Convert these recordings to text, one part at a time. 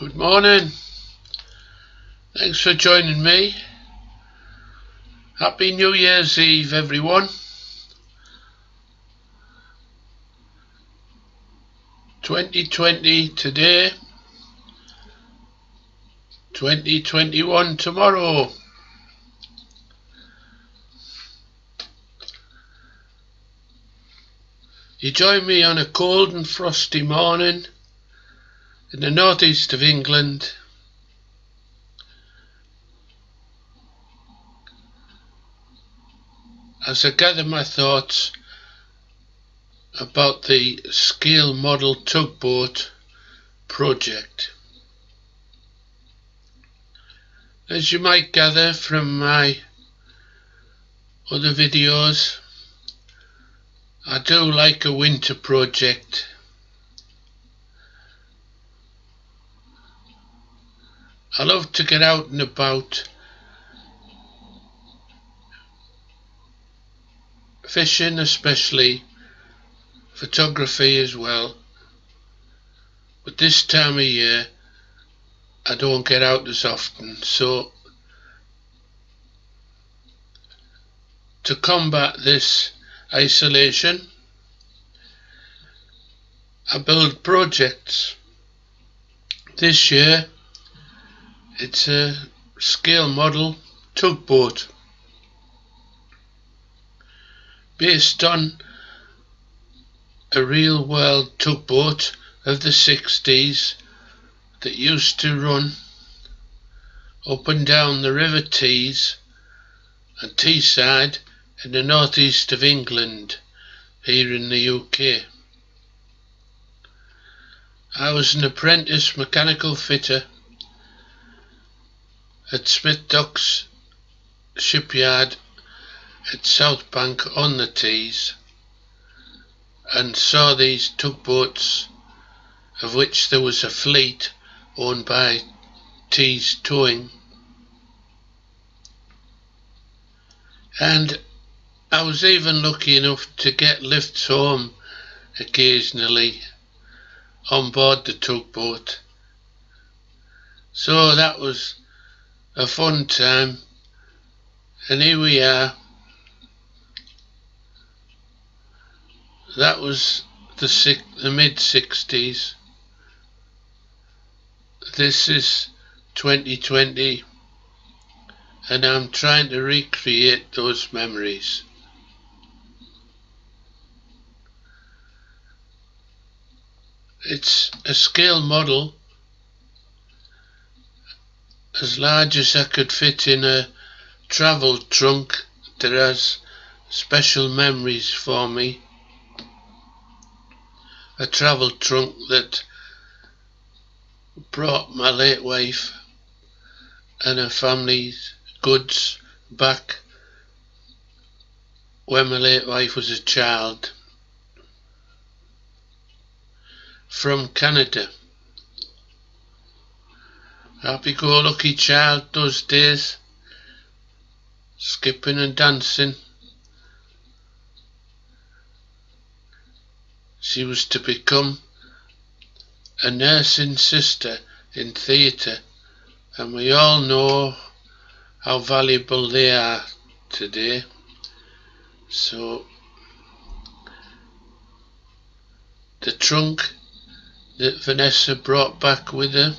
Good morning. Thanks for joining me. Happy New Year's Eve, everyone. 2020 today, 2021 tomorrow. You join me on a cold and frosty morning in the northeast of England. As I gather my thoughts about the scale model tugboat project. As you might gather from my other videos, I do like a winter project. I love to get out and about, fishing especially, photography as well, but this time of year I don't get out as often, so to combat this isolation I build projects. This year it's a scale model tugboat based on a real world tugboat of the 60s that used to run up and down the River Tees and Teesside in the northeast of England here in the UK. I was an apprentice mechanical fitter at Smith Docks shipyard at Southbank on the Tees and saw these tugboats, of which there was a fleet owned by Tees Towing, and I was even lucky enough to get lifts home occasionally on board the tugboat, so that was a fun time. And here we are. That was the mid-60s. This is 2020 and I'm trying to recreate those memories. It's a scale model as large as I could fit in a travel trunk that has special memories for me. A travel trunk that brought my late wife and her family's goods back when my late wife was a child from Canada. Happy-go-lucky child those days, skipping and dancing. She was to become a nursing sister in theatre, and we all know how valuable they are today. So the trunk that Vanessa brought back with her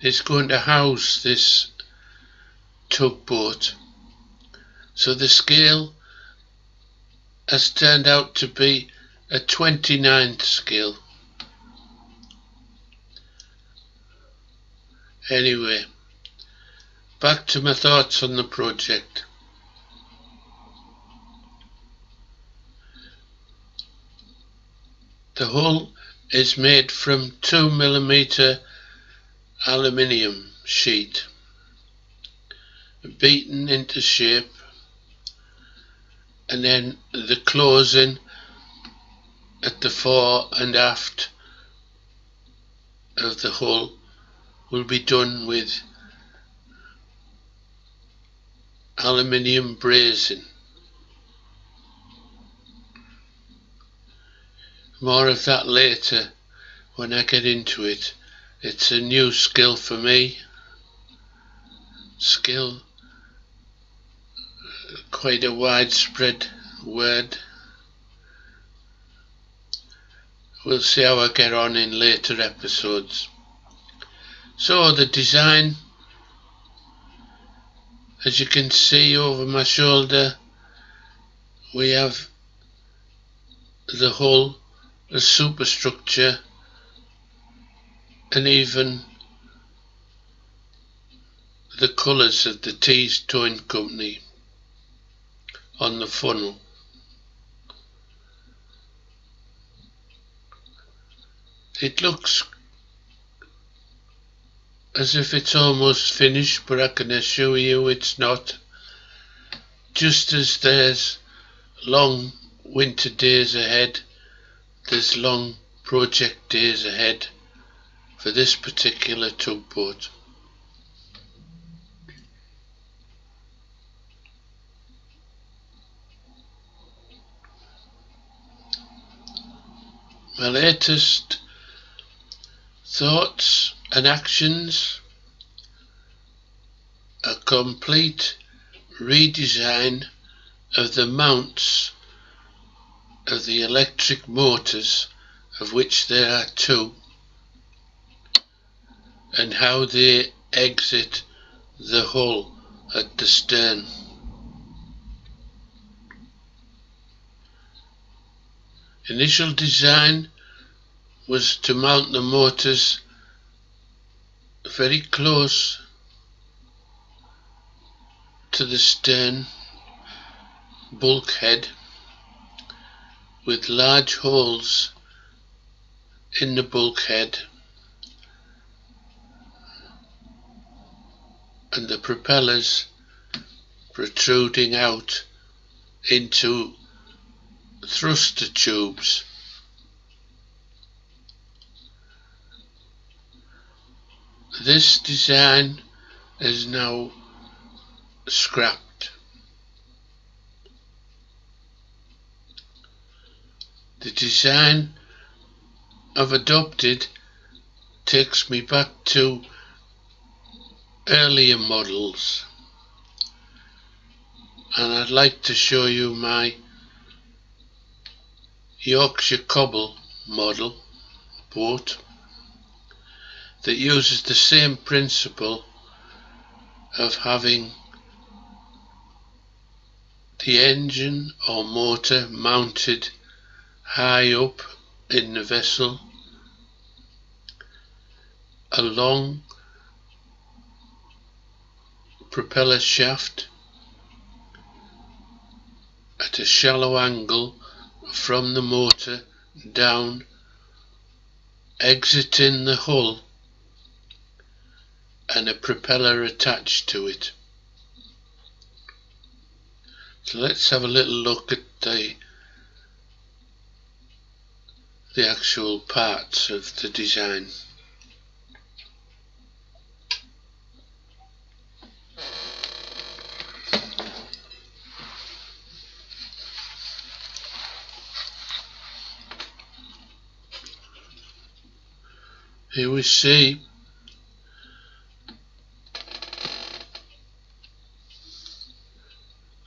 is going to house this tugboat. So the scale has turned out to be a 29th scale. Anyway, back to my thoughts on the project. The hull is made from 2mm aluminium sheet, beaten into shape, and then the closing at the fore and aft of the hull will be done with aluminium brazing. More of that later when I get into it. It's a new skill for me. Skill, quite a widespread word. We'll see how I get on in later episodes. So the design, as you can see over my shoulder, we have the hull, the superstructure, and even the colours of the Tees Towing Company on the funnel. It looks as if it's almost finished, but I can assure you it's not. Just as there's long winter days ahead, there's long project days ahead for this particular tugboat. My latest thoughts and actions: a complete redesign of the mounts of the electric motors, of which there are two, and how they exit the hull at the stern. Initial design was to mount the motors very close to the stern bulkhead, with large holes in the bulkhead and the propellers protruding out into thruster tubes. This design is now scrapped. The design I've adopted takes me back to earlier models, and I'd like to show you my Yorkshire Cobble model boat that uses the same principle of having the engine or motor mounted high up in the vessel, a long propeller shaft at a shallow angle from the motor down, exiting the hull, and a propeller attached to it. So let's have a little look at the actual parts of the design. Here we see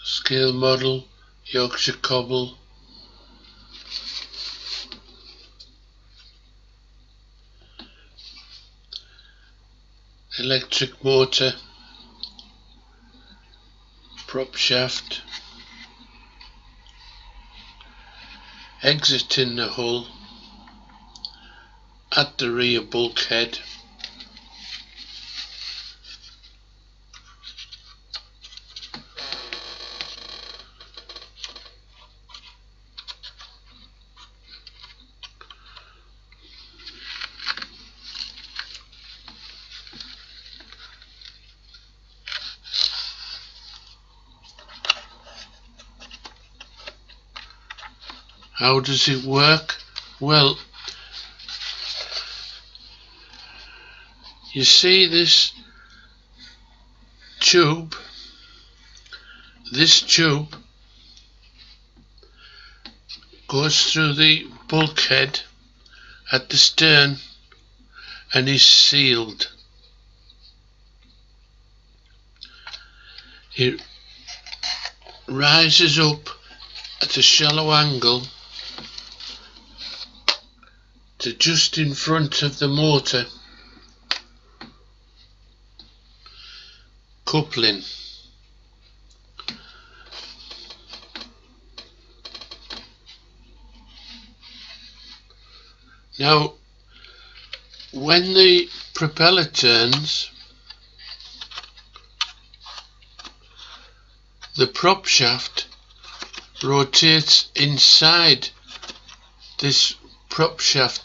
scale model Yorkshire Cobble, electric motor, prop shaft, exiting the hull at the rear bulkhead, How does it work? Well, you see this tube goes through the bulkhead at the stern and is sealed. It rises up at a shallow angle to just in front of the motor coupling. Now, when the propeller turns, the prop shaft rotates inside this prop shaft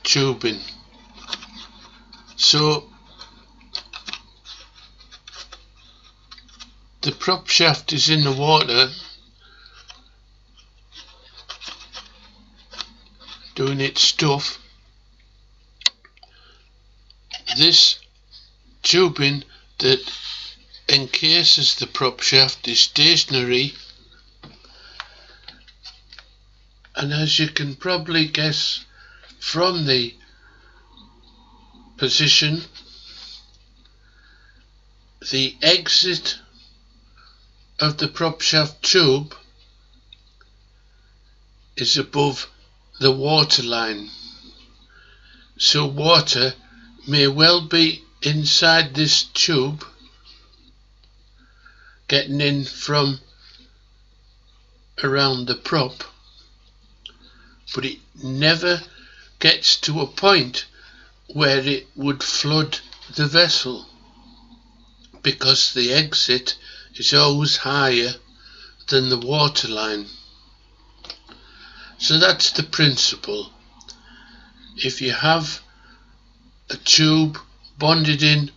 tubing. So the prop shaft is in the water doing its stuff. This tubing that encases the prop shaft is stationary, and as you can probably guess from the position, the exit of the prop shaft tube is above the water line, so water may well be inside this tube getting in from around the prop, but it never gets to a point where it would flood the vessel, because the exit is always higher than the water line. So that's the principle. If you have a tube bonded in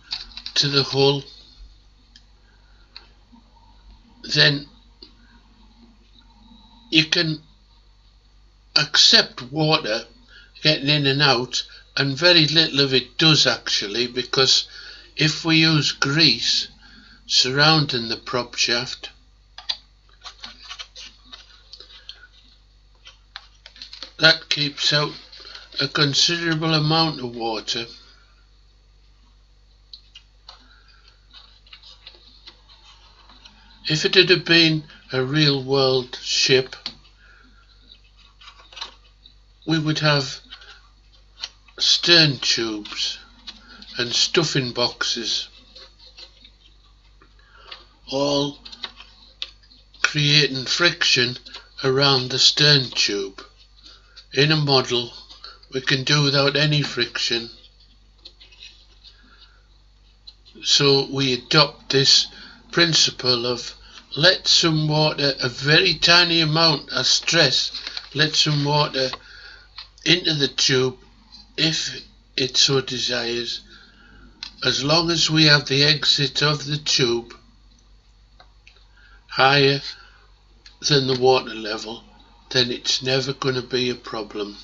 to the hull, then you can accept water getting in and out, and very little of it does actually, because if we use grease surrounding the prop shaft, that keeps out a considerable amount of water. If it had been a real world ship, we would have stern tubes and stuffing boxes, all creating friction around the stern tube. In a model, we can do without any friction, so we adopt this principle of let some water, a very tiny amount of stress, let some water into the tube if it so desires, as long as we have the exit of the tube higher than the water level, then it's never going to be a problem.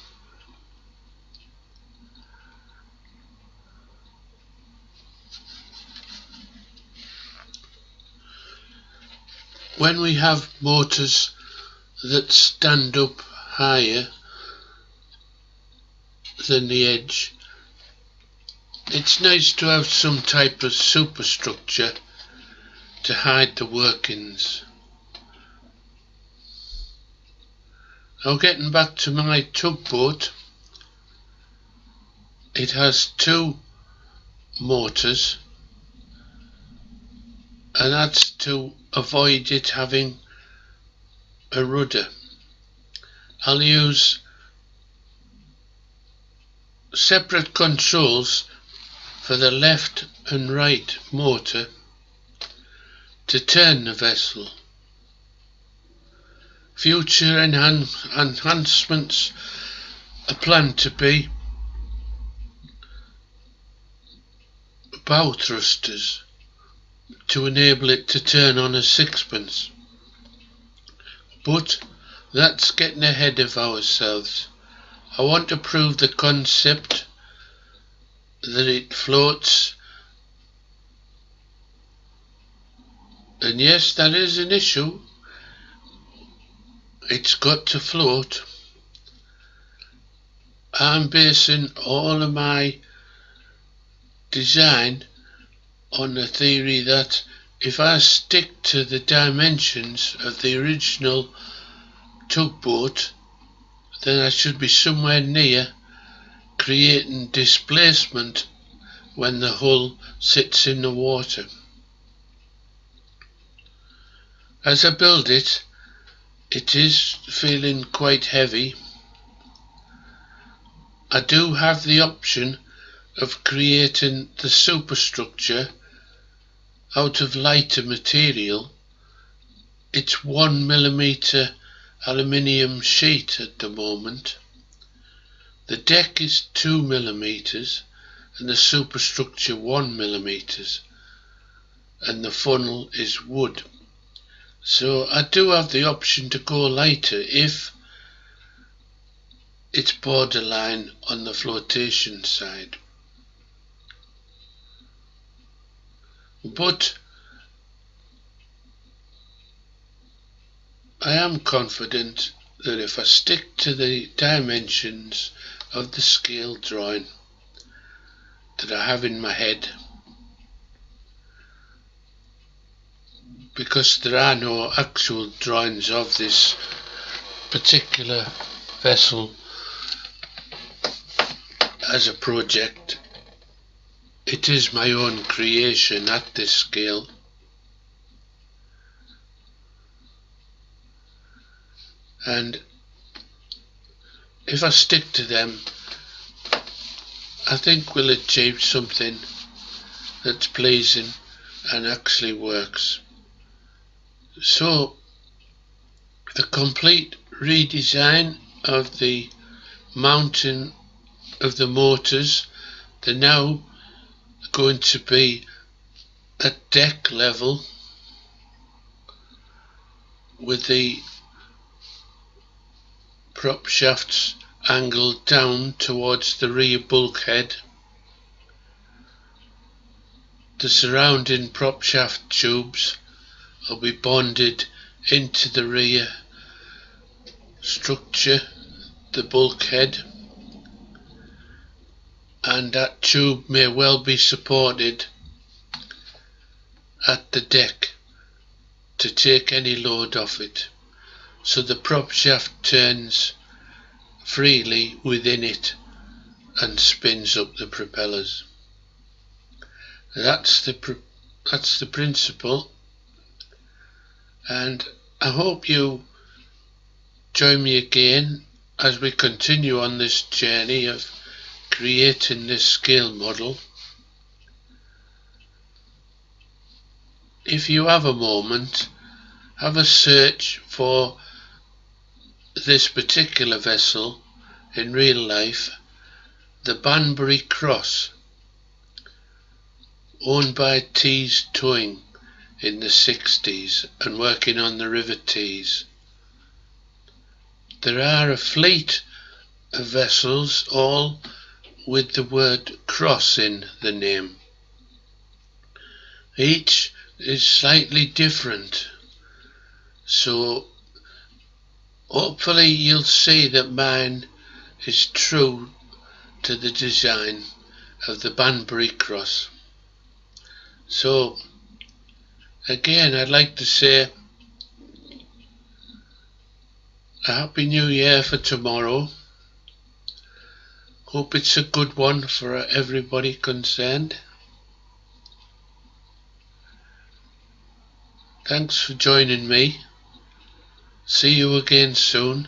When we have motors that stand up higher than the edge, it's nice to have some type of superstructure to hide the workings. Now, getting back to my tugboat, it has two motors, and that's to avoid it having a rudder. I'll use separate controls for the left and right motor to turn the vessel. Future enhancements are planned to be bow thrusters to enable it to turn on a sixpence, but that's getting ahead of ourselves. I want to prove the concept that it floats, and yes, that is an issue. It's got to float, I'm basing all of my design on the theory that if I stick to the dimensions of the original tugboat, then I should be somewhere near creating displacement when the hull sits in the water. As I build it, it is feeling quite heavy. I do have the option of creating the superstructure out of lighter material. It's 1mm aluminium sheet at the moment. The deck is 2mm and the superstructure 1mm, and the funnel is wood. So I do have the option to go lighter if it's borderline on the flotation side. But I am confident that if I stick to the dimensions of the scale drawing that I have in my head, because there are no actual drawings of this particular vessel as a project, it is my own creation at this scale. And if I stick to them, I think we'll achieve something that's pleasing and actually works. So the complete redesign of the mounting of the motors, they're now going to be at deck level with the prop shafts angled down towards the rear bulkhead. The surrounding prop shaft tubes will be bonded into the rear structure, the bulkhead, and that tube may well be supported at the deck to take any load off it, so the prop shaft turns freely within it and spins up the propellers. That's the principle, and I hope you join me again as we continue on this journey of creating this scale model. If you have a moment, have a search for this particular vessel in real life, the Banbury Cross, owned by Tees Towing in the 60s and working on the River Tees. There are a fleet of vessels, all with the word cross in the name. Each is slightly different, so hopefully you'll see that mine is true to the design of the Banbury Cross. So again, I'd like to say a Happy New Year for tomorrow. Hope it's a good one for everybody concerned. Thanks for joining me. See you again soon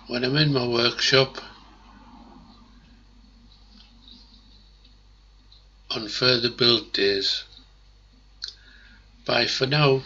when I'm in my workshop on further build days. Bye for now.